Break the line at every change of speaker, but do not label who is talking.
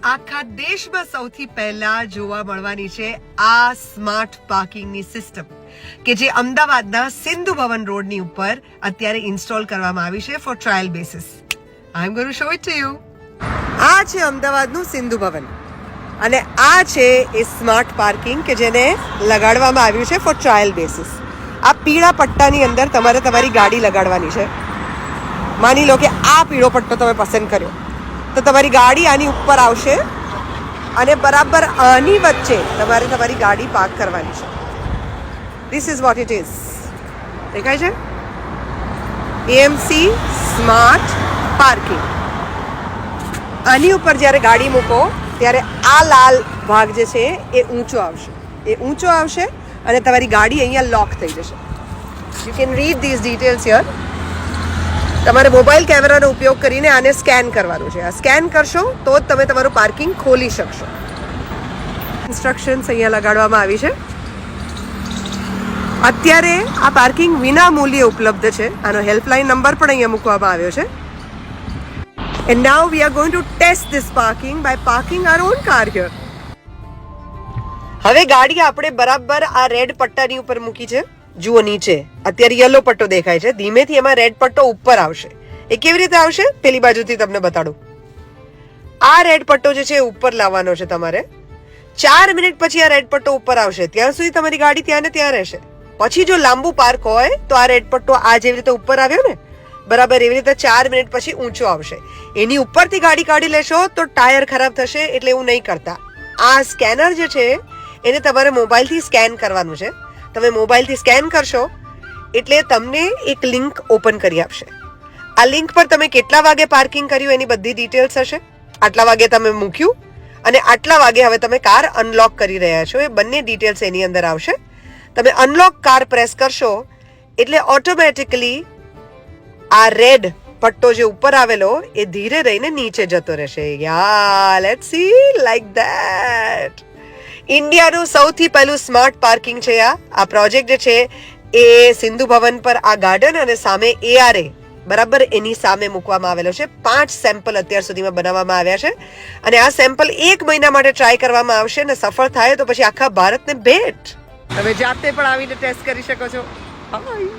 આખા દેશમાં સૌથી પહેલા જોવા મળવાની છે આ સ્માર્ટ પાર્કિંગની સિસ્ટમ કે જે અમદાવાદના સિંધુ ભવન રોડની ઉપર અત્યારે ઇન્સ્ટોલ કરવામાં આવી છે for trial basis. I am going to show it to you. આ છે અમદાવાદનું સિંધુ ભવન અને આ છે એ સ્માર્ટ પાર્કિંગ કે જેને લગાડવામાં આવ્યું છે ફોર ટ્રાયલ બેસિસ. આ પીળા પટ્ટાની અંદર તમારે તમારી ગાડી લગાડવાની છે. માની લો કે આ પીળો પટ્ટો તમે પસંદ કર્યો તો તમારી ગાડી આની ઉપર આવશે અને બરાબર આની વચ્ચે તમારે તમારી ગાડી પાર્ક કરવાની છે. This is what it is. દેખાય છે એએમસી સ્માર્ટ પાર્કિંગ. આની ઉપર જ્યારે ગાડી મૂકો ત્યારે આ લાલ ભાગ જે છે એ ઊંચો આવશે અને તમારી ગાડી અહીંયા લોક થઈ જશે. You can read these details here. તમારે મોબાઈલ કેમેરાનો ઉપયોગ કરીને આને સ્કેન કરવાનું છે. આ સ્કેન કરશો તો જ તમે તમારું પાર્કિંગ ખોલી શકશો. ઇન્સ્ટ્રક્શન્સ અહીંયા લગાડવામાં આવી છે. અત્યારે આ પાર્કિંગ વિના મૂલ્યે ઉપલબ્ધ છે. આનો હેલ્પલાઇન નંબર પણ અહીંયા મૂકવામાં આવ્યો છે. And now we are going to test this parking by parking our own car here. હવે ગાડી આપણે બરાબર આ રેડ પટ્ટાની ઉપર મૂકી છે. જુઓ નીચે અત્યારે યલો પટ્ટો દેખાય છે. ધીમેથી એમાં રેડ પટ્ટો ઉપર આવશે. એ કેવી રીતે આવશે પેલી બાજુથી તમને બતાડું. આ રેડ પટ્ટો જે છે એ ઉપર લાવવાનો છે તમારે. 4 મિનિટ પછી આ રેડ પટ્ટો ઉપર આવશે. ત્યાં સુધી તમારી ગાડી ત્યાં ને ત્યાં રહેશે. પછી જો લાંબુ પાર્ક હોય તો આ રેડ પટ્ટો આ જેવી રીતે ઉપર આવ્યો ને બરાબર એવી રીતે 4 મિનિટ પછી ઊંચો આવશે. એની ઉપરથી ગાડી કાઢી લેશો તો ટાયર ખરાબ થશે એટલે એવું નહીં કરતા. આ સ્કેનર જે છે એને તમારે મોબાઈલથી સ્કેન કરવાનું છે. તમે મોબાઈલથી સ્કેન કરશો એટલે તમને એક લિંક ઓપન કરી આપશે. આ લિંક પર તમે કેટલા વાગે પાર્કિંગ કર્યું એની બધી ડિટેલ્સ હશે. આટલા વાગે તમે મૂક્યું અને આટલા વાગે હવે તમે કાર અનલોક કરી રહ્યા છો એ બંને ડિટેલ્સ એની અંદર આવશે. તમે અનલોક કાર પ્રેસ કરશો એટલે ઓટોમેટિકલી આ રેડ પટ્ટો જે ઉપર આવેલો એ ધીરે રહીને નીચે જતો રહેશે. યા લેટ્સ સી લાઈક ધેટ. ઇન્ડિયાનું સૌથી પહેલું સ્માર્ટ પાર્કિંગ છે આ પ્રોજેક્ટ જે છે એ સિંધુ ભવન પર આ ગાર્ડન અને સામે એઆરએ બરાબર એની સામે મૂકવામાં આવેલો છે. 5 સેમ્પલ અત્યાર સુધીમાં બનાવવામાં આવ્યા છે અને આ સેમ્પલ 1 મહિના માટે ટ્રાય કરવામાં આવશે અને સફળ થાય તો પછી આખા ભારતને ભેટ. તમે જાતે પણ આવીને ટેસ્ટ કરી શકો છો. હાય.